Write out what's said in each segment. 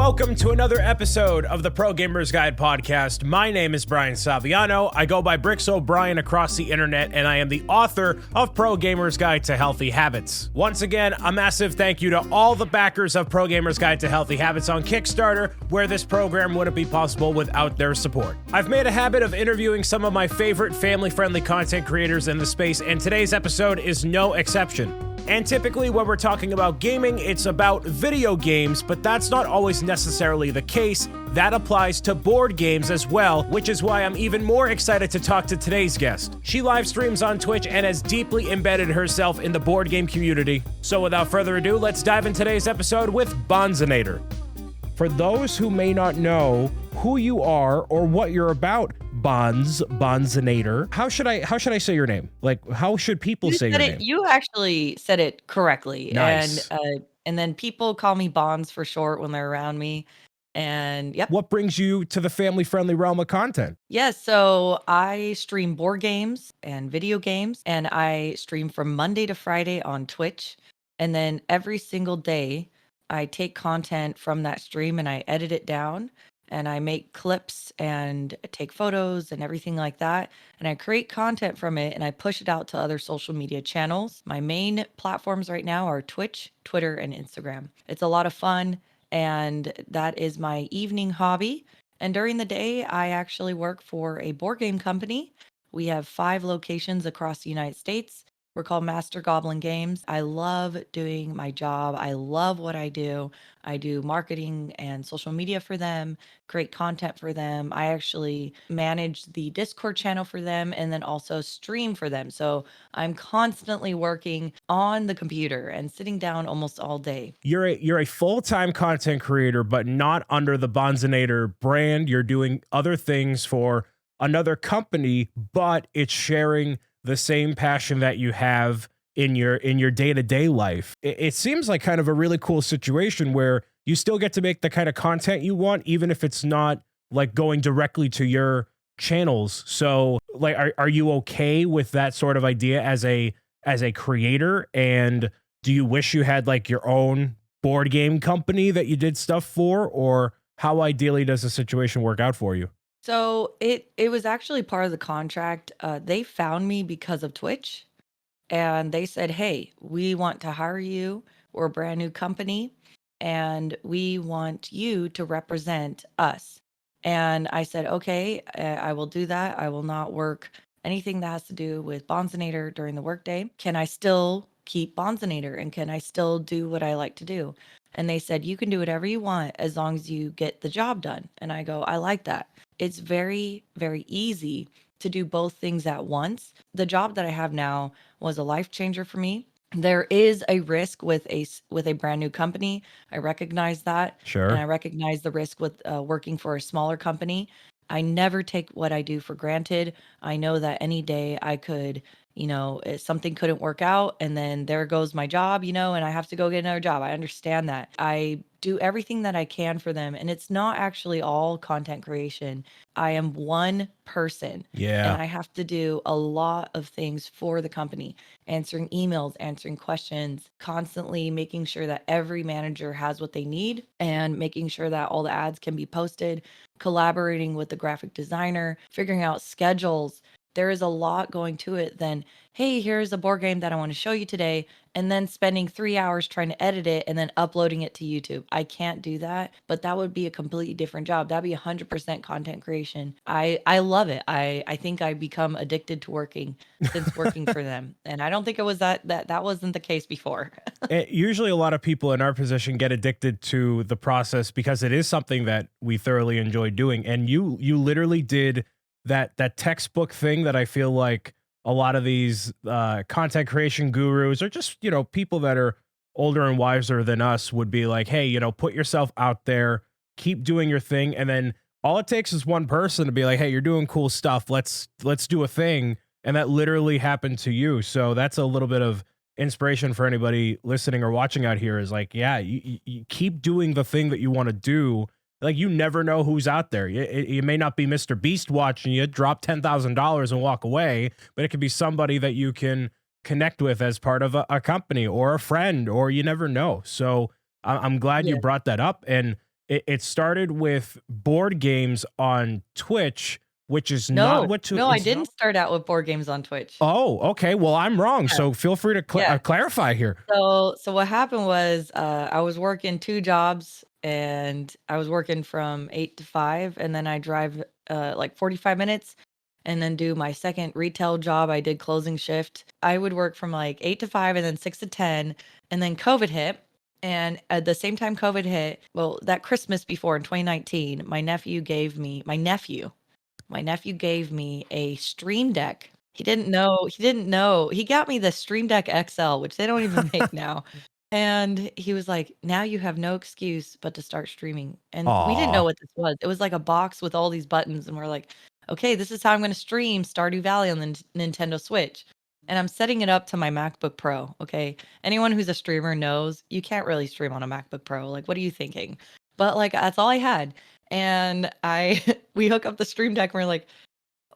welcome to another episode of the Pro Gamers Guide podcast. My name is Brian Saviano. I go by BricksOBrian across the internet, and I am the author of Pro Gamers Guide to Healthy Habits. Once again, a massive thank you to all the backers of Pro Gamers Guide to Healthy Habits on Kickstarter, where this program wouldn't be possible without their support. I've made a habit of interviewing some of my favorite family-friendly content creators in the space, and today's episode is no exception. And typically when we're talking about gaming, it's about video games, but that's not always necessarily the case. That applies to board games as well, which is why I'm even more excited to talk to today's guest. She live streams on Twitch and has deeply embedded herself in the board game community. So without further ado, let's dive in today's episode with Banzainator. For those who may not know who you are or what you're about, Banzainator, how should I say your name? Like, how should people say your name? You actually said it correctly. Nice. And then people call me Bonds for short when they're around me. And yep. What brings you to the family-friendly realm of content? Yes, so I stream board games and video games, and I stream from Monday to Friday on Twitch. And then every single day, I take content from that stream and I edit it down. And I make clips and take photos and everything like that. And I create content from it and I push it out to other social media channels. My main platforms right now are Twitch, Twitter, and Instagram. It's a lot of fun, and that is my evening hobby. And during the day, I actually work for a board game company. We have 5 locations across the United States. We're called Master Goblin Games. I love doing my job. I love what I do. I do marketing and social media for them, create content for them. I actually manage the Discord channel for them and then also stream for them. So I'm constantly working on the computer and sitting down almost all day. You're a full-time content creator, but not under the Banzainator brand. You're doing other things for another company, but it's sharing the same passion that you have in your day-to-day life. It seems like kind of a really cool situation where you still get to make the kind of content you want, even if it's not like going directly to your channels. So like, are you okay with that sort of idea as a creator? And do you wish you had like your own board game company that you did stuff for, or how ideally does the situation work out for you? So it was actually part of the contract. They found me because of Twitch, and they said, "Hey, we want to hire you. We're a brand new company, and we want you to represent us." And I said, "Okay, I will do that. I will not work anything that has to do with Banzainator during the workday. Can I still keep Banzainator, and can I still do what I like to do?" And they said, "You can do whatever you want as long as you get the job done." And I go, "I like that." It's very, very easy to do both things at once. The job that I have now was a life changer for me. There is a risk with a brand new company. I recognize that. Sure. And I recognize the risk with working for a smaller company. I never take what I do for granted. I know that any day I could, if something couldn't work out and then there goes my job, and I have to go get another job. I understand that. I do everything that I can for them. And it's not actually all content creation. I am one person. Yeah. And I have to do a lot of things for the company, answering emails, answering questions, constantly making sure that every manager has what they need and making sure that all the ads can be posted, collaborating with the graphic designer, figuring out schedules. There is a lot going to it than, "Hey, here's a board game that I want to show you today," and then spending 3 hours trying to edit it and then uploading it to YouTube. I can't do that, but that would be a completely different job. That'd be 100% content creation. I love it. I think I become addicted to working since working for them. And I don't think it was that wasn't the case before. Usually a lot of people in our position get addicted to the process because it is something that we thoroughly enjoy doing. And you literally did that textbook thing that I feel like a lot of these content creation gurus or just, people that are older and wiser than us would be like, "Hey, put yourself out there, keep doing your thing." And then all it takes is one person to be like, "Hey, you're doing cool stuff. Let's do a thing." And that literally happened to you. So that's a little bit of inspiration for anybody listening or watching out here is like, yeah, you keep doing the thing that you want to do. Like, you never know who's out there. You may not be Mr. Beast watching you drop $10,000 and walk away, but it could be somebody that you can connect with as part of a company or a friend, or you never know. So I'm glad you brought that up. And it started with board games on Twitch, which is not No, what to no, I it's didn't start out with board games on Twitch. Oh, okay. Well, I'm wrong. Yeah, So feel free to yeah. clarify here. So what happened was, I was working 2 jobs, and I was working from 8 to 5, and then I drive, like 45 minutes, and then do my second retail job. I did closing shift. I would work from like 8 to 5 and then 6 to 10, and then COVID hit. And at the same time COVID hit, well, that Christmas before in 2019, my nephew gave me a Stream Deck. He didn't know. He got me the Stream Deck XL, which they don't even make now. And he was like, "Now you have no excuse but to start streaming." And we didn't know Aw. what this was. It was like a box with all these buttons, and we're like, "Okay, this is how I'm gonna stream Stardew Valley on the Nintendo Switch." And I'm setting it up to my MacBook Pro, okay? Anyone who's a streamer knows you can't really stream on a MacBook Pro. Like, what are you thinking? But like that's all I had. And I we hook up the Stream Deck and we're like,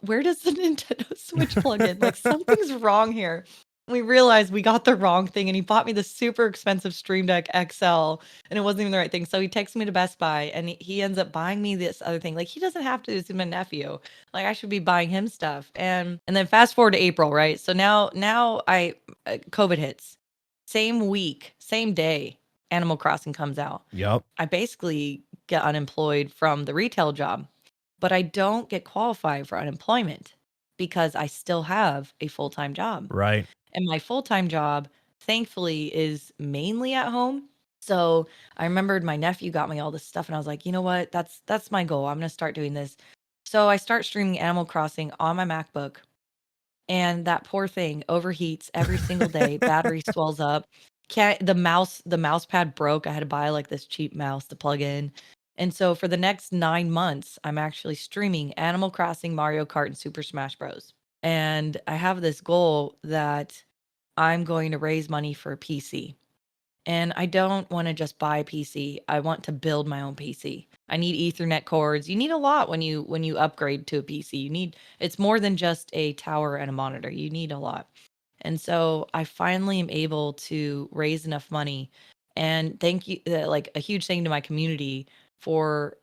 where does the Nintendo Switch plug in? Like something's wrong here. We realized we got the wrong thing, and he bought me the super expensive Stream Deck XL, and it wasn't even the right thing. So he takes me to Best Buy, and he ends up buying me this other thing. Like he doesn't have to. This is my nephew. Like I should be buying him stuff. And then fast forward to April, right? So now I COVID hits. Same week, same day, Animal Crossing comes out. Yep. I basically get unemployed from the retail job, but I don't get qualified for unemployment because I still have a full-time job. Right. And my full-time job, thankfully, is mainly at home. So I remembered my nephew got me all this stuff, and I was like, you know what? That's my goal. I'm gonna start doing this. So I start streaming Animal Crossing on my MacBook, and that poor thing overheats every single day. Battery swells up. Can't the mouse pad broke. I had to buy like this cheap mouse to plug in. And so for the next 9 months, I'm actually streaming Animal Crossing, Mario Kart, and Super Smash Bros. And I have this goal that I'm going to raise money for a PC. And I don't want to just buy a PC. I want to build my own PC. I need Ethernet cords. You need a lot when you upgrade to a PC. It's more than just a tower and a monitor. You need a lot. And so I finally am able to raise enough money, and thank you, like a huge thing to my community for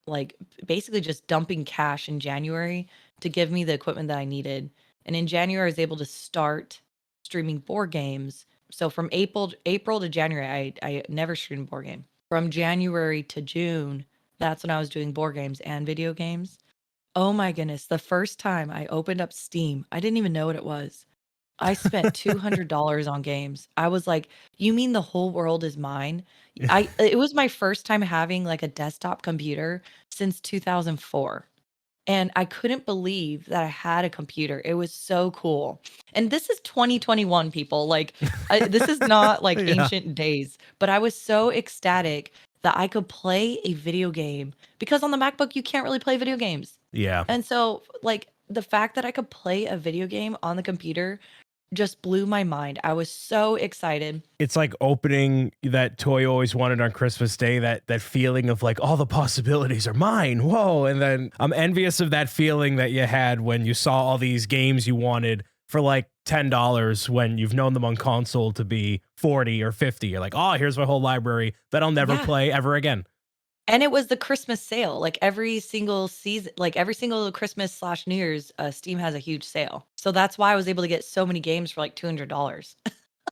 like basically just dumping cash in January to give me the equipment that I needed. And in January I was able to start streaming board games. So from April to January, I never streamed a board game. From January to June, that's when I was doing board games and video games. Oh my goodness, the first time I opened up Steam, I didn't even know what it was. I spent $200 on games. I was like, "You mean the whole world is mine?" It was my first time having like a desktop computer since 2004. And I couldn't believe that I had a computer. It was so cool. And this is 2021, people. Like, this is not like Yeah. ancient days, but I was so ecstatic that I could play a video game because on the MacBook, you can't really play video games. Yeah. And so, like, the fact that I could play a video game on the computer just blew my mind. I was so excited. It's like opening that toy you always wanted on Christmas Day, that feeling of like all the possibilities are mine. Whoa. And then I'm envious of that feeling that you had when you saw all these games you wanted for like $10 when you've known them on console to be 40 or 50. You're like, oh, here's my whole library that I'll never Yeah. play ever again. And it was the Christmas sale. Like every single season, like every single Christmas/New Year's, Steam has a huge sale. So that's why I was able to get so many games for like $200.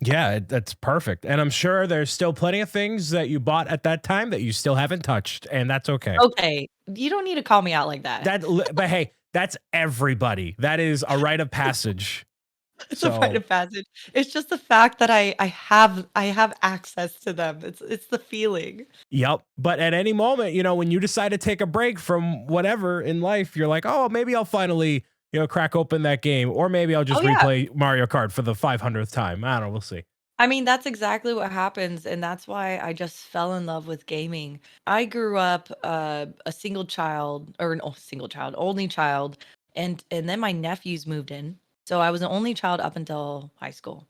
Yeah, that's perfect. And I'm sure there's still plenty of things that you bought at that time that you still haven't touched, and that's okay. Okay, you don't need to call me out like that. But hey, that's everybody. That is a rite of passage. It's a rite So, of passage. It's just the fact that I have access to them. It's the feeling. yep. But at any moment, when you decide to take a break from whatever in life, you're like, oh, maybe I'll finally, crack open that game, or maybe I'll just Oh yeah. replay Mario Kart for the 500th time. I don't know. We'll see. I mean, that's exactly what happens, and that's why I just fell in love with gaming. I grew up a single child, or an single child, only child, and then my nephews moved in. So I was an only child up until high school.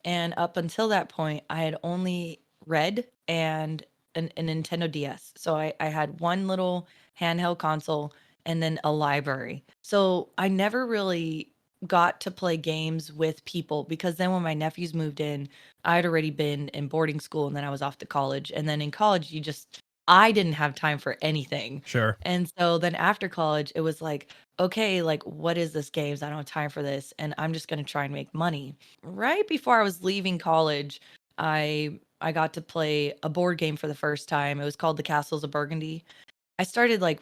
And up until that point, I had only read and a Nintendo DS. So I had one little handheld console and then a library. So I never really got to play games with people because then when my nephews moved in, I had already been in boarding school and then I was off to college. And then in college, you just I didn't have time for anything. Sure. And so then after college, it was like, okay, like, what is this games? I don't have time for this. And I'm just going to try and make money. Right before I was leaving college, I got to play a board game for the first time. It was called The Castles of Burgundy. I started like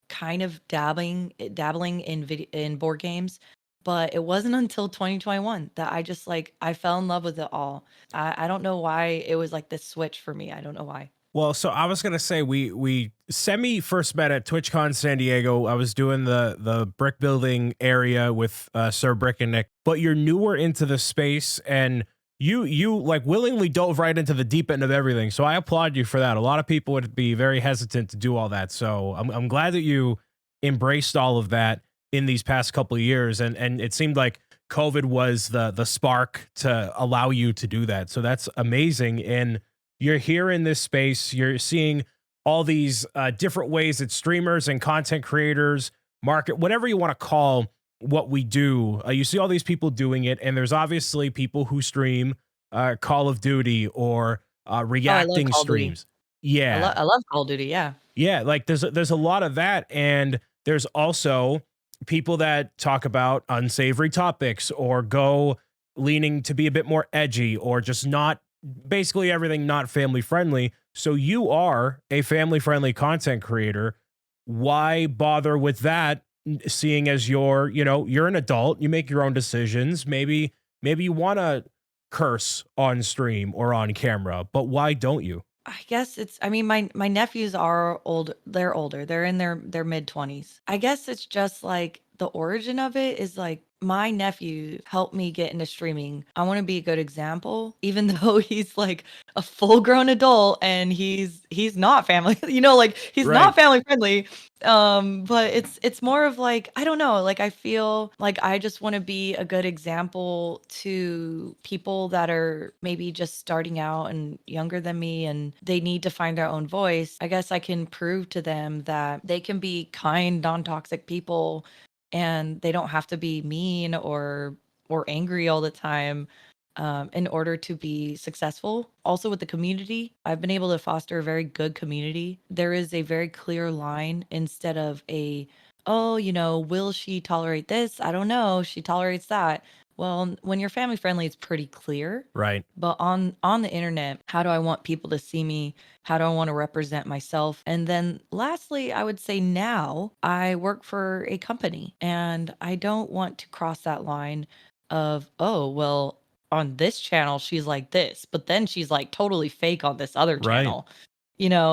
kind of dabbling in board games, but it wasn't until 2021 that I just like I fell in love with it all. I don't know why it was like this switch for me. I don't know why. Well, so I was gonna say we semi first met at TwitchCon San Diego. I was doing the brick building area with Sir Brick and Nick, but you're newer into the space, and you like willingly dove right into the deep end of everything. So I applaud you for that. A lot of people would be very hesitant to do all that. So I'm glad that you embraced all of that in these past couple of years, and it seemed like COVID was the spark to allow you to do that. So that's amazing. And you're here in this space, you're seeing all these different ways that streamers and content creators market, whatever you want to call what we do. You see all these people doing it, and there's obviously people who stream Call of Duty or Oh, I love reacting Call of Duty. streams. Yeah, I love Call of Duty. Yeah. yeah, like there's a lot of that, and there's also people that talk about unsavory topics or go leaning to be a bit more edgy or just not, basically everything not family friendly. So you are a family friendly content creator. Why bother with that? Seeing as you're an adult, you make your own decisions. Maybe you want to curse on stream or on camera, but why don't you? I guess it's I mean my nephews are old, they're older. They're in their mid-20s. I guess it's just like the origin of it is like my nephew helped me get into streaming. I want to be a good example even though he's like a full-grown adult and he's not family, like he's Right. not family friendly. But it's more of like I don't know, like I feel like I just want to be a good example to people that are maybe just starting out and younger than me and they need to find their own voice. I guess I can prove to them that they can be kind, non-toxic people and they don't have to be mean or angry all the time in order to be successful. Also, with the community, I've been able to foster a very good community. There is a very clear line instead of oh, will she tolerate this? I don't know. She tolerates that. Well, when you're family friendly, it's pretty clear. Right. But on the internet, how do I want people to see me? How do I want to represent myself? And then lastly, I would say now I work for a company and I don't want to cross that line of, oh, well, on this channel she's like this, but then she's like totally fake on this other Right. channel.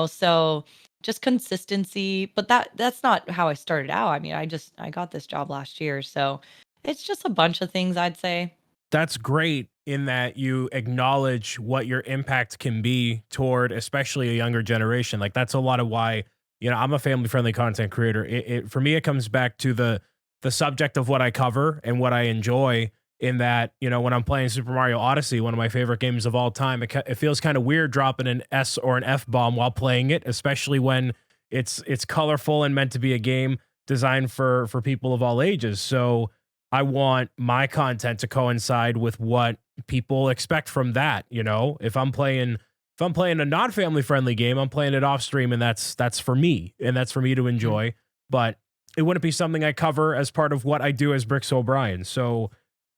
So just consistency, but that's not how I started out. I mean, I got this job last year, so it's just a bunch of things I'd say. That's great in that you acknowledge what your impact can be toward especially a younger generation. Like that's a lot of why, I'm a family friendly content creator. For me, it comes back to the subject of what I cover and what I enjoy. In that, when I'm playing Super Mario Odyssey, one of my favorite games of all time, it feels kind of weird dropping an S or an F bomb while playing it, especially when it's colorful and meant to be a game designed for people of all ages. So I want my content to coincide with what people expect from that. If I'm playing a non-family friendly game, I'm playing it off stream, and that's for me, and that's for me to Mhm. enjoy. But it wouldn't be something I cover as part of what I do as BricksO'Brien. So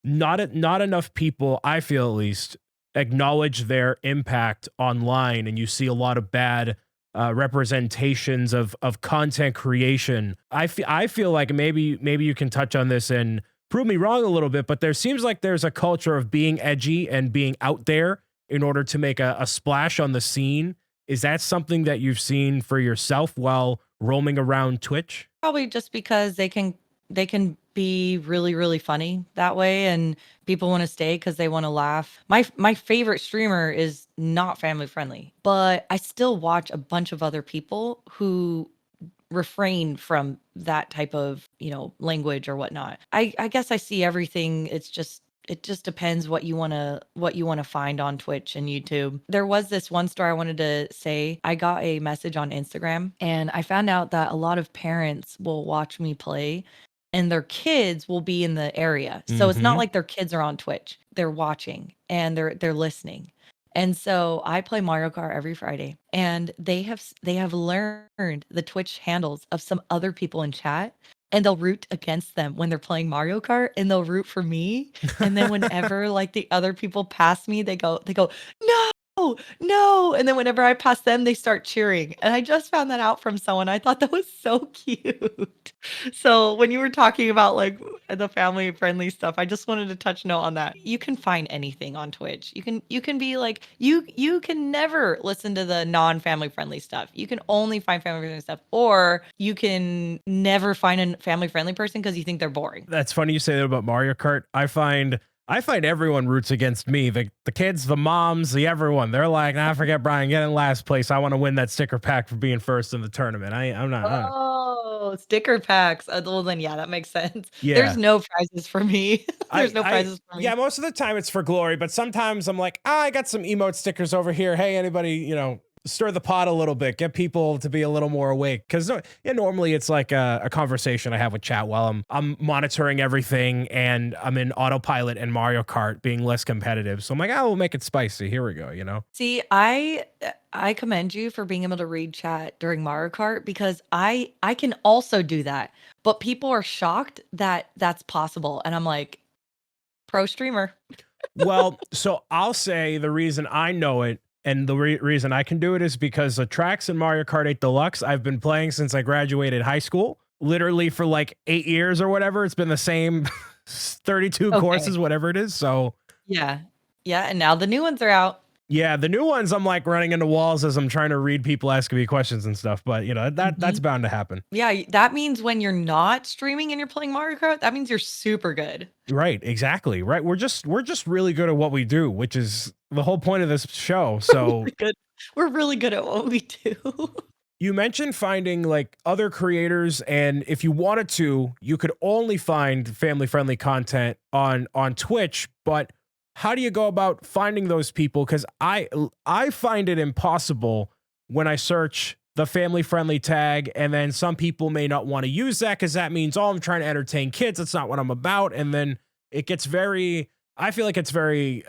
not enough people, I feel at least, acknowledge their impact online, and you see a lot of bad representations of content creation. I feel like maybe you can touch on this and prove me wrong a little bit, but there seems like there's a culture of being edgy and being out there in order to make a splash on the scene. Is that something that you've seen for yourself while roaming around Twitch? Probably just because they can be really, really funny that way, and people wanna stay because they wanna laugh. My favorite streamer is not family friendly, but I still watch a bunch of other people who refrain from that type of, language or whatnot. I guess I see everything. It just depends what you wanna find on Twitch and YouTube. There was this one story I wanted to say. I got a message on Instagram and I found out that a lot of parents will watch me play and their kids will be in the area. So it's not Mm-hmm. like their kids are on Twitch. They're watching and they're listening. And so I play Mario Kart every Friday, and they have learned the Twitch handles of some other people in chat, and they'll root against them when they're playing Mario Kart, and they'll root for me. And then whenever like the other people pass me, they go, no, no. And then whenever I pass them, they start cheering. And I just found that out from someone. I thought that was so cute. So when you were talking about like the family friendly stuff, I just wanted to touch note on that. You can find anything on Twitch. You can be like you can never listen to the non-family friendly stuff. You can only find family friendly stuff, or you can never find a family friendly person because you think they're boring. That's funny you say that about Mario Kart. I find everyone roots against me. The kids, the moms, the everyone. They're like, nah, forget Brian, get in last place. I want to win that sticker pack for being first in the tournament. I'm not. Oh, sticker packs. Well, then yeah, that makes sense. Yeah. There's no prizes for me. There's no prizes for me. Yeah, most of the time it's for glory, but sometimes I'm like, I got some emote stickers over here. Hey, anybody, stir the pot a little bit, get people to be a little more awake. Because normally it's like a conversation I have with chat while I'm monitoring everything, and I'm in autopilot and Mario Kart being less competitive. So I'm like, we'll make it spicy. Here we go. See, I commend you for being able to read chat during Mario Kart, because I can also do that. But people are shocked that that's possible, and I'm like, pro streamer. Well, so I'll say the reason I know it and the reason I can do it is because the tracks in Mario Kart 8 Deluxe I've been playing since I graduated high school, literally for like 8 years or whatever. It's been the same 32 courses, whatever it is. So yeah, and now the new ones are out. Yeah, the new ones I'm like running into walls as I'm trying to read people asking me questions and stuff, but that's bound to happen. Yeah, that means when you're not streaming and you're playing Mario Kart, that means you're super good. Right, exactly. Right. We're just really good at what we do, which is the whole point of this show. So We're really good at what we do. you mentioned finding like other creators, and if you wanted to, you could only find family-friendly content on Twitch, but how do you go about finding those people? Because I find it impossible when I search the family-friendly tag, and then some people may not want to use that because that means, I'm trying to entertain kids. That's not what I'm about. And then it gets I feel like it's very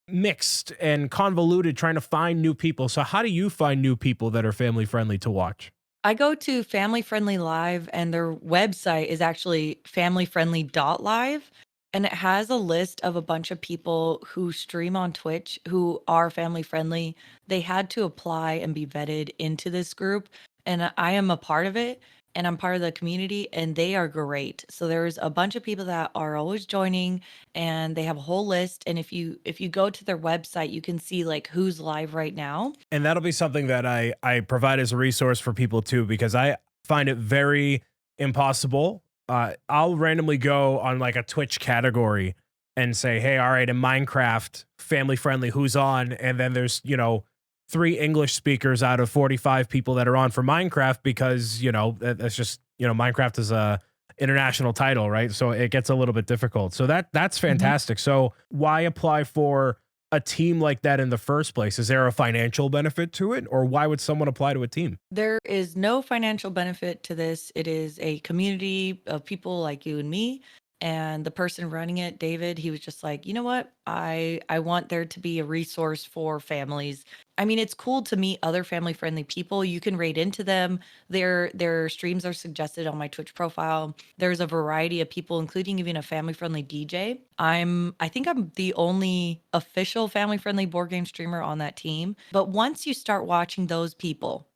mixed and convoluted trying to find new people. So how do you find new people that are family-friendly to watch? I go to Family Friendly Live, and their website is actually familyfriendly.live. And it has a list of a bunch of people who stream on Twitch who are family friendly. They had to apply and be vetted into this group. And I am a part of it, and I'm part of the community, and they are great. So there's a bunch of people that are always joining, and they have a whole list. And if you go to their website, you can see like who's live right now. And that'll be something that I provide as a resource for people too, because I find it very impossible. I'll randomly go on like a Twitch category and say, hey, all right, in Minecraft, family friendly, who's on? And then there's, 3 English speakers out of 45 people that are on for Minecraft, because, that's just, Minecraft is a international title, right? So it gets a little bit difficult. So that's fantastic. So why apply for a team like that in the first place? Is there a financial benefit to it, or why would someone apply to a team? There is no financial benefit to this. It is a community of people like you and me. And the person running it, David, he was just like, you know what? I want there to be a resource for families. I mean, it's cool to meet other family friendly people. You can raid into them. Their streams are suggested on my Twitch profile. There's a variety of people, including even a family friendly DJ. I think I'm the only official family friendly board game streamer on that team. But once you start watching those people,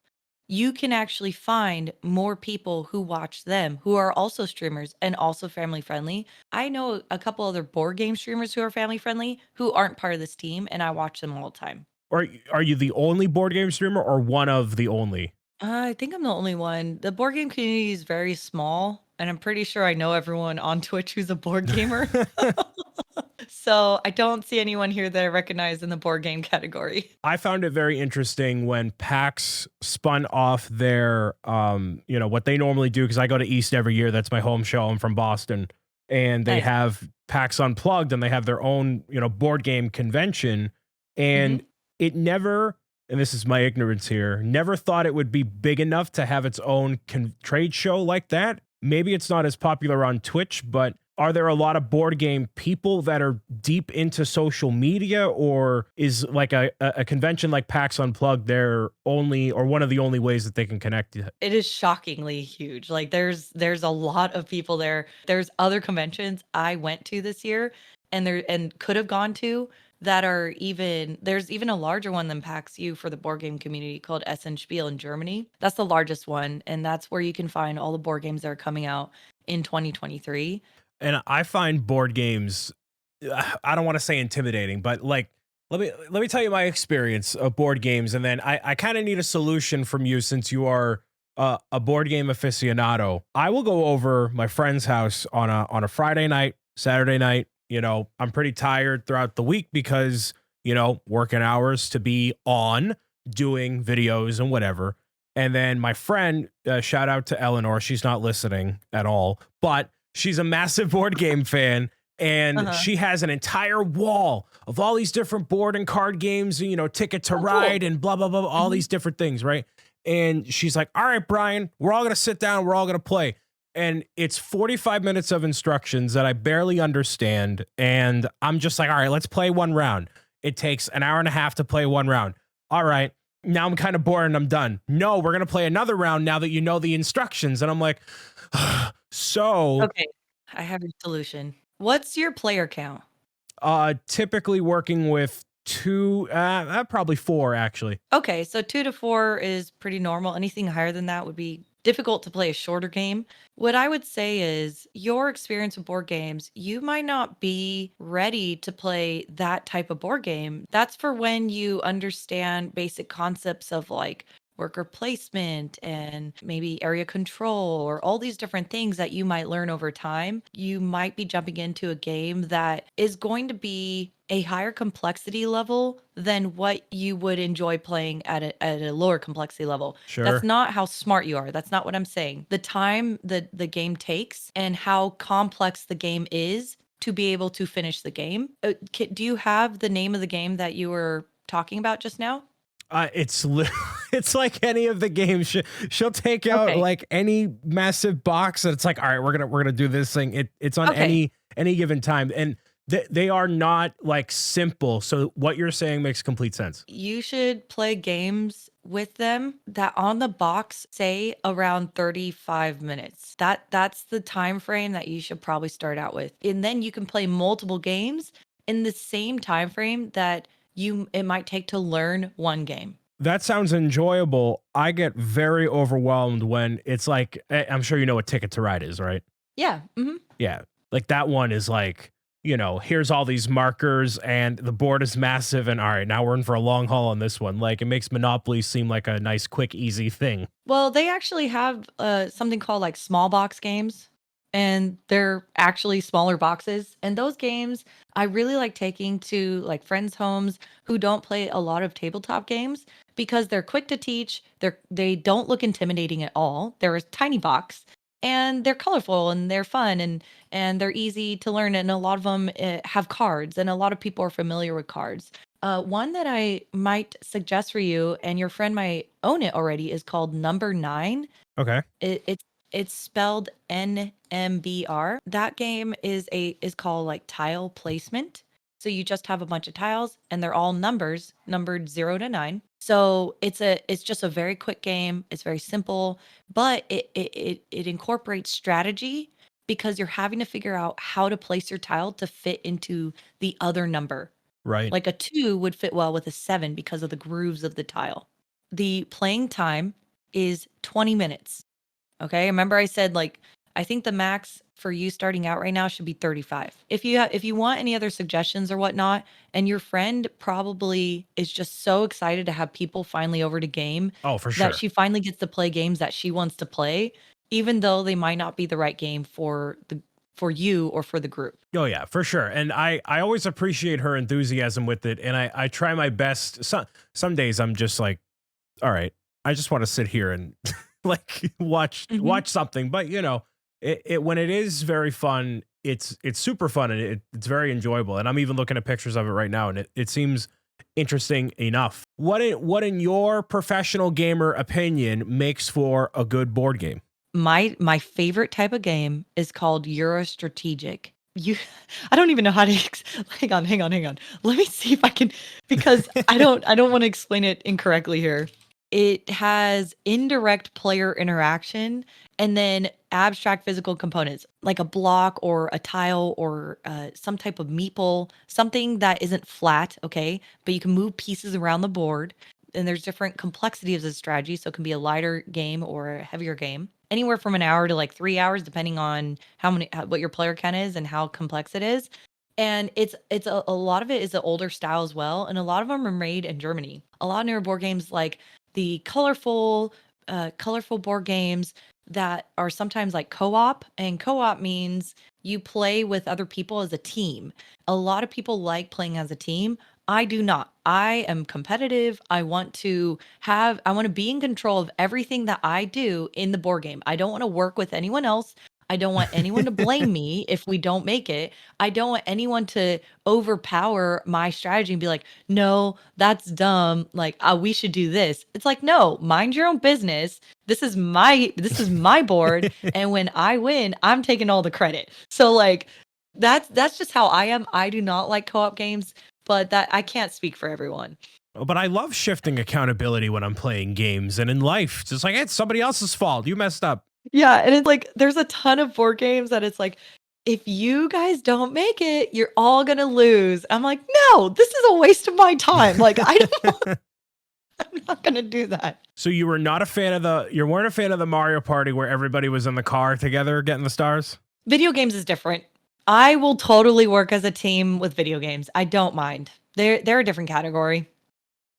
you can actually find more people who watch them, who are also streamers and also family friendly. I know a couple other board game streamers who are family friendly who aren't part of this team, and I watch them all the time. Or are you the only board game streamer, or one of the only? I think I'm the only one. The board game community is very small, and I'm pretty sure I know everyone on Twitch who's a board gamer. So I don't see anyone here that I recognize in the board game category. I found it very interesting when PAX spun off their, what they normally do, because I go to East every year. That's my home show. I'm from Boston. And they have PAX Unplugged, and they have their own, board game convention. And it never, and this is my ignorance here, never thought it would be big enough to have its own trade show like that. Maybe it's not as popular on Twitch, but are there a lot of board game people that are deep into social media, or is like a convention like PAX Unplugged their only or one of the only ways that they can connect? It is shockingly huge. Like there's a lot of people there. There's other conventions I went to this year and could have gone to that are even there's even a larger one than PAX U for the board game community called Essen Spiel in Germany. That's the largest one, and that's where you can find all the board games that are coming out in 2023. And I find board games, I don't want to say intimidating, but like, let me tell you my experience of board games, and then I kind of need a solution from you since you are a board game aficionado. I will go over my friend's house on a Friday night, Saturday night. You know, I'm pretty tired throughout the week because, you know, working hours to be on doing videos and whatever. And then my friend, shout out to Eleanor, she's not listening at all, but she's a massive board game fan, and she has an entire wall of all these different board and card games, you know, Ticket to Ride and blah, blah, blah, all these different things, right? And she's like, all right, Brian, we're all going to sit down. We're all going to play. And it's 45 minutes of instructions that I barely understand. And I'm just like, all right, let's play one round. It takes an hour and a half to play one round. All right. Now I'm kind of bored and I'm done. No, we're going to play another round now that you know the instructions. And I'm like, so. Okay, I have your solution. What's your player count? Typically working with two, probably four actually. Okay, so 2 to 4 is pretty normal. Anything higher than that would be difficult to play a shorter game. What I would say is your experience with board games, you might not be ready to play that type of board game. That's for when you understand basic concepts of like worker placement and maybe area control or all these different things that you might learn over time. You might be jumping into a game that is going to be a higher complexity level than what you would enjoy playing at a lower complexity level. Sure. That's not how smart you are. That's not what I'm saying. The time the game takes and how complex the game is to be able to finish the game. Do you have the name of the game that you were talking about just now? It's it's like any of the games. She'll take out like any massive box, and it's like, all right, we're gonna do this thing. It's on any given time, and they are not like simple. So what you're saying makes complete sense. You should play games with them that on the box say around 35 minutes. That's the time frame that you should probably start out with. And then you can play multiple games in the same time frame that it might take to learn one game. That sounds enjoyable. I get very overwhelmed when it's like, I'm sure you know what Ticket to Ride is, right? Yeah. Yeah. Like that one is like, you know, here's all these markers and the board is massive. And all right, now we're in for a long haul on this one. Like it makes Monopoly seem like a nice, quick, easy thing. Well, they actually have something called like small box games. And they're actually smaller boxes. And those games I really like taking to like friends' homes who don't play a lot of tabletop games because they're quick to teach. They don't look intimidating at all. They're a tiny box and they're colorful and they're fun and they're easy to learn. And a lot of them have cards, and a lot of people are familiar with cards. One that I might suggest for you, and your friend might own it already, is called Number 9. Okay. It's spelled NMBR. That game is called like tile placement. So you just have a bunch of tiles and they're all numbers, numbered 0 to 9. So it's just a very quick game. It's very simple, but it incorporates strategy because you're having to figure out how to place your tile to fit into the other number. Right. Like a 2 would fit well with a 7 because of the grooves of the tile. The playing time is 20 minutes. Okay. Remember I said like I think the max for you starting out right now should be 35. If you want any other suggestions or whatnot, and your friend probably is just so excited to have people finally over to game. Oh, for sure. That she finally gets to play games that she wants to play, even though they might not be the right game for you or for the group. Oh yeah, for sure. And I always appreciate her enthusiasm with it. And I try my best. Some days I'm just like, all right, I just want to sit here and like watch something. But you know, it when it is very fun, it's super fun and it's very enjoyable. And I'm even looking at pictures of it right now, and it seems interesting enough. What in your professional gamer opinion makes for a good board game? my favorite type of game is called Eurostrategic. You, I don't even know how to. Hang on. Let me see if I can, because I don't want to explain it incorrectly here. It has indirect player interaction and then abstract physical components like a block or a tile or some type of meeple, something that isn't flat, okay? But you can move pieces around the board. And there's different complexities of the strategy. So it can be a lighter game or a heavier game. Anywhere from an hour to like 3 hours, depending on what your player count is and how complex it is. And it's a lot of it is the older style as well. And a lot of them are made in Germany. A lot of newer board games like the colorful board games that are sometimes like co-op, and co-op means you play with other people as a team. A lot of people like playing as a team. I do not. I am competitive. I want to be in control of everything that I do in the board game. I don't want to work with anyone else. I don't want anyone to blame me if we don't make it. I don't want anyone to overpower my strategy and be like, no, that's dumb. Like, we should do this. It's like, no, mind your own business. This is my board. And when I win, I'm taking all the credit. So like that's just how I am. I do not like co-op games, but that I can't speak for everyone. But I love shifting accountability when I'm playing games and in life. It's just like, it's somebody else's fault. You messed up. Yeah, and it's like there's a ton of board games that it's like, if you guys don't make it, you're all gonna lose. I'm like, no, this is a waste of my time. Like I'm not gonna do that. So you weren't a fan of the Mario Party where everybody was in the car together getting the stars? Video games is different. I will totally work as a team with video games. I don't mind. They're a different category.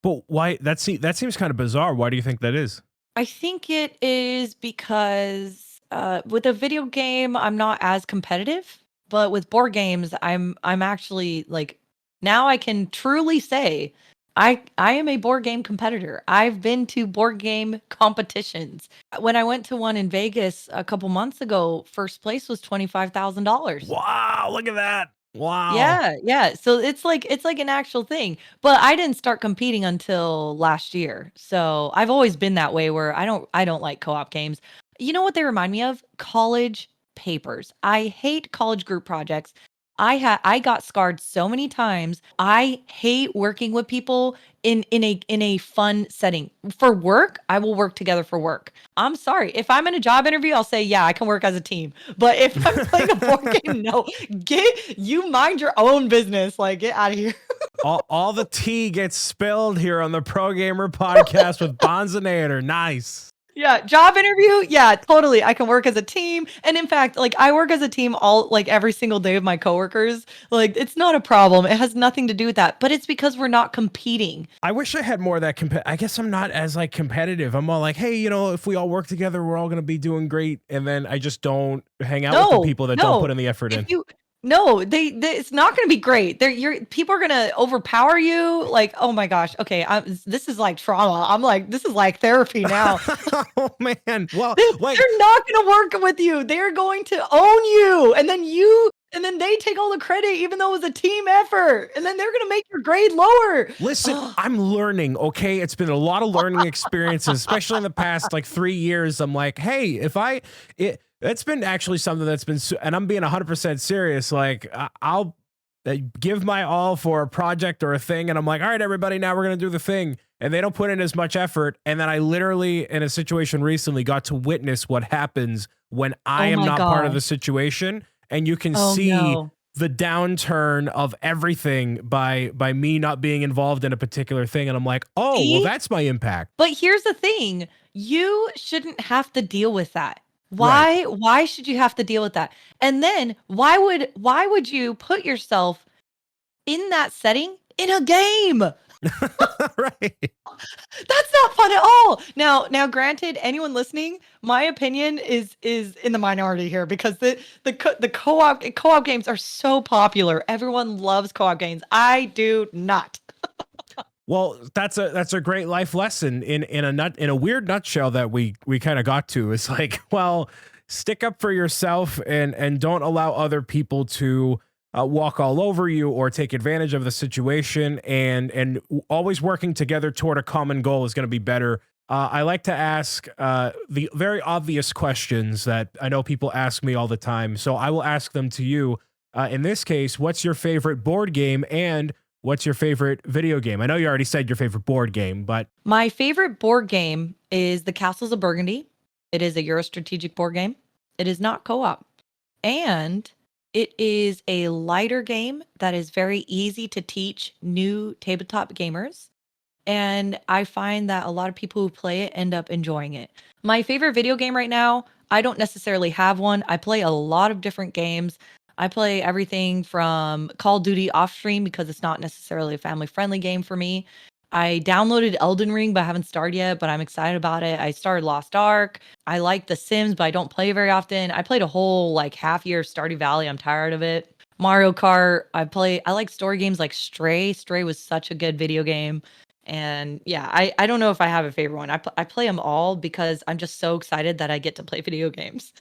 But why? That seems kind of bizarre. Why do you think that is? I think it is because with a video game, I'm not as competitive, but with board games, I'm actually like, now I can truly say I am a board game competitor. I've been to board game competitions. When I went to one in Vegas a couple months ago, first place was $25,000. Wow, look at that. Wow. Yeah. So it's like an actual thing. But I didn't start competing until last year. So I've always been that way where I don't like co-op games. You know what they remind me of? College papers. I hate college group projects. I got scarred so many times. I hate working with people in a fun setting. For work, I will work together for work. I'm sorry. If I'm in a job interview, I'll say, yeah, I can work as a team. But if I'm playing a board game, no. You mind your own business. Like, get out of here. all the tea gets spilled here on the Pro Gamer podcast with Banzainator. Nice. Yeah, job interview. Yeah, totally. I can work as a team. And in fact, like I work as a team every single day with my coworkers. Like it's not a problem. It has nothing to do with that. But it's because we're not competing. I wish I had more of that I guess I'm not as like competitive. I'm all like, hey, if we all work together, we're all going to be doing great. And then I just don't hang out with the people that don't put in the effort in. No, it's not going to be great. People are going to overpower you. Like, oh my gosh. Okay. This is like trauma. I'm like, this is like therapy now. Oh man. Well, they're not going to work with you. They're going to own you. And then they take all the credit, even though it was a team effort. And then they're going to make your grade lower. Listen, I'm learning. Okay. It's been a lot of learning experiences, especially in the past like 3 years. I'm like, hey, it's been actually something that's been, and I'm being 100% serious. Like I'll give my all for a project or a thing. And I'm like, all right, everybody, now we're going to do the thing. And they don't put in as much effort. And then I literally, in a situation recently, got to witness what happens when I am not part of the situation. And you can see the downturn of everything by me not being involved in a particular thing. And I'm like, well, that's my impact. But here's the thing. You shouldn't have to deal with that. Why should you have to deal with that? And then why would you put yourself in that setting in a game? Right. That's not fun at all. Now granted, anyone listening, my opinion is in the minority here because the co-op games are so popular. Everyone loves co-op games. I do not. Well, that's a great life lesson in a weird nutshell that we kind of got to. It's like, well, stick up for yourself and don't allow other people to walk all over you or take advantage of the situation, and always working together toward a common goal is going to be better I like to ask the very obvious questions that I know people ask me all the time. So I will ask them to you. In this case, what's your favorite board game and what's your favorite video game? I know you already said your favorite board game, but My favorite board game is The Castles of Burgundy. It is a Euro strategic board game. It is not co-op. And it is a lighter game that is very easy to teach new tabletop gamers. And I find that a lot of people who play it end up enjoying it. My favorite video game right now, I don't necessarily have one. I play a lot of different games. I play everything from Call of Duty off stream because it's not necessarily a family friendly game for me. I downloaded Elden Ring, but I haven't started yet, but I'm excited about it. I started Lost Ark. I like The Sims, but I don't play very often. I played a whole like half year of Stardew Valley. I'm tired of it. Mario Kart. I like story games like Stray. Stray was such a good video game. And yeah, I don't know if I have a favorite one. I play them all because I'm just so excited that I get to play video games.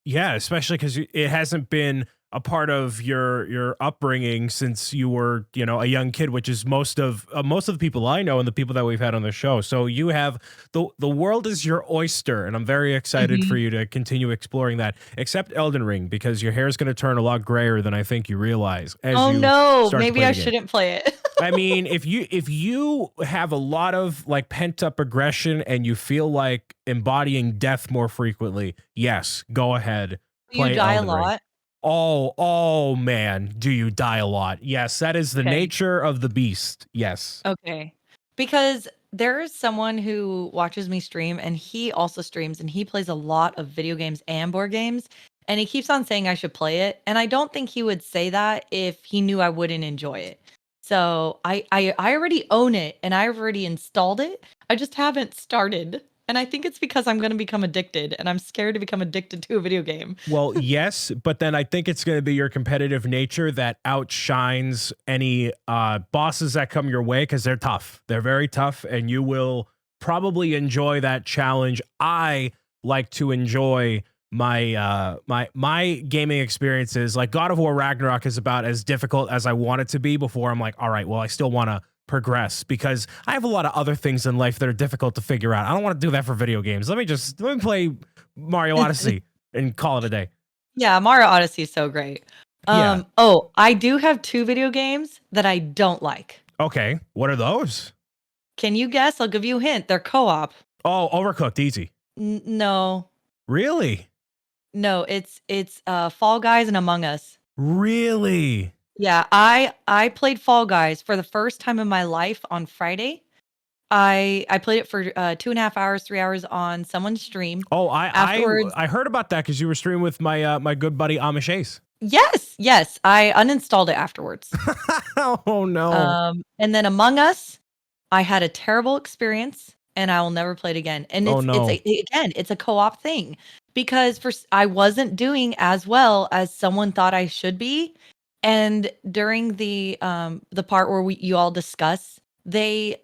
yeah, especially because it hasn't been a part of your upbringing since you were, you know, a young kid, which is most of the people I know and the people that we've had on the show. So you have the world is your oyster, and I'm very excited for Mhm. you to continue exploring that. Except Elden Ring, because your hair is going to turn a lot grayer than I think you realize as Oh you no, start to maybe play I the game. shouldn't play it. I mean, if you have a lot of like pent up aggression and you feel like embodying death more frequently, yes, go ahead, You play die a Elden Ring. lot. Oh man, do you die a lot? Yes, that is the Okay. nature of the beast. Yes. Okay. Because there is someone who watches me stream and he also streams and he plays a lot of video games and board games. And he keeps on saying I should play it. And I don't think he would say that if he knew I wouldn't enjoy it. So I already own it and I've already installed it. I just haven't started. And I think it's because I'm going to become addicted and I'm scared to become addicted to a video game. Well, yes, but then I think it's going to be your competitive nature that outshines any bosses that come your way because they're tough. They're very tough, and you will probably enjoy that challenge. I like to enjoy my gaming experiences. Like God of War Ragnarok is about as difficult as I want it to be before I'm like, all right, well, I still want to progress because I have a lot of other things in life that are difficult to figure out. I don't want to do that for video games. Let me play Mario Odyssey and call it a day. Yeah, Mario Odyssey is so great. Yeah. Oh, I do have two video games that I don't like. Okay. What are those? Can you guess? I'll give you a hint. They're co-op. Oh, Overcooked, easy. No, Really? no, it's Fall Guys and Among Us. Really? Yeah, I played Fall Guys for the first time in my life on Friday. I played it for 2.5 hours, 3 hours on someone's stream. Oh, Afterwards, I heard about that because you were streaming with my my good buddy Amish Ace. yes, I uninstalled it afterwards. Oh no. And then Among Us, I had a terrible experience and I will never play it again. And Oh it's no. again, it's a co-op thing because I wasn't doing as well as someone thought I should be. And during the part where you all discuss, they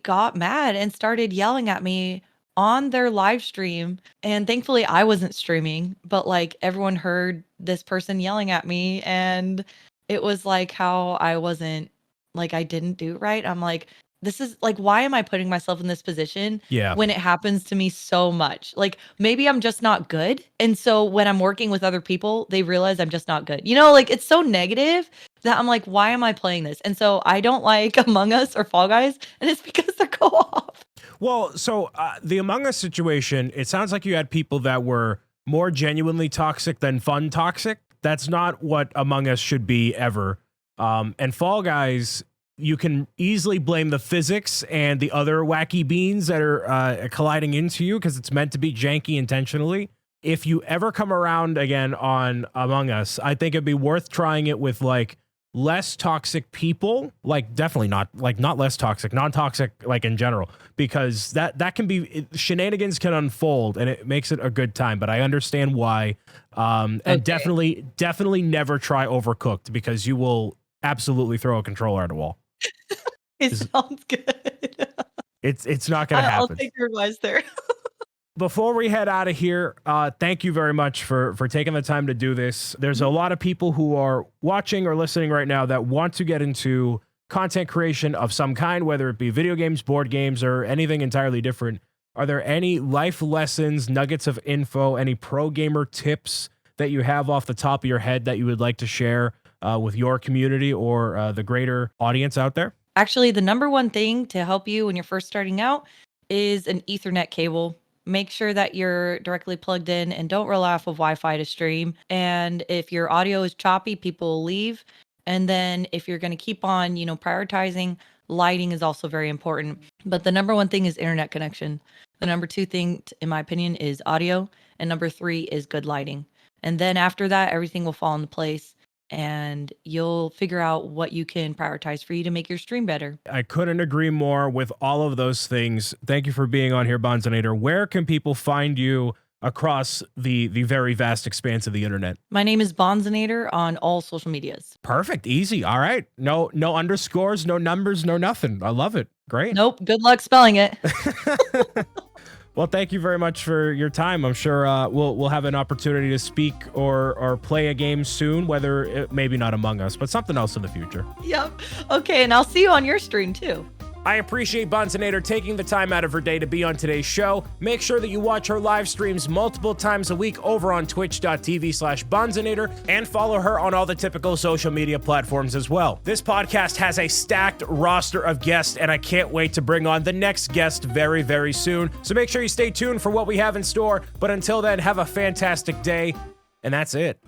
got mad and started yelling at me on their live stream. And thankfully I wasn't streaming, but like everyone heard this person yelling at me and it was like how I wasn't like I didn't do it right. I'm like, this is like, why am I putting myself in this position Yeah. when it happens to me so much? Like maybe I'm just not good. And so when I'm working with other people, they realize I'm just not good. You know, like it's so negative that I'm like, why am I playing this? And so I don't like Among Us or Fall Guys, and it's because they're co-op. Well, so the Among Us situation, it sounds like you had people that were more genuinely toxic than fun toxic. That's not what Among Us should be ever. And Fall Guys, you can easily blame the physics and the other wacky beans that are colliding into you because it's meant to be janky intentionally. If you ever come around again on Among Us, I think it'd be worth trying it with like less toxic people, like definitely not less toxic, non-toxic, like in general, because that can be shenanigans can unfold and it makes it a good time. But I understand why, and Okay. definitely never try Overcooked because you will absolutely throw a controller at a wall. It Is- sounds good. It's not gonna I'll happen. take your advice there. Before we head out of here, thank you very much for taking the time to do this. There's a lot of people who are watching or listening right now that want to get into content creation of some kind, whether it be video games, board games, or anything entirely different. are there any life lessons, nuggets of info, any pro gamer tips that you have off the top of your head that you would like to share with your community or the greater audience out there? Actually, the number one thing to help you when you're first starting out is an Ethernet cable. Make sure that you're directly plugged in and don't rely off of Wi-Fi to stream. And if your audio is choppy, people will leave. And then if you're going to keep on, prioritizing, lighting is also very important. But the number one thing is internet connection. The number two thing, in my opinion, is audio. And number three is good lighting. And then after that, everything will fall into place and you'll figure out what you can prioritize for you to make your stream better. I couldn't agree more with all of those things. Thank you for being on here, Banzainator. Where can people find you across the very vast expanse of the internet? My name is Banzainator on all social medias. Perfect. Easy. All right. No underscores, no numbers, no nothing. I love it. Great. Nope. Good luck spelling it. Well, thank you very much for your time. I'm sure we'll have an opportunity to speak or play a game soon, whether maybe not Among Us, but something else in the future. Yep. Okay, and I'll see you on your stream too. I appreciate Banzainator taking the time out of her day to be on today's show. Make sure that you watch her live streams multiple times a week over on twitch.tv/Banzainator and follow her on all the typical social media platforms as well. This podcast has a stacked roster of guests, and I can't wait to bring on the next guest very, very soon. So make sure you stay tuned for what we have in store. But until then, have a fantastic day, and that's it.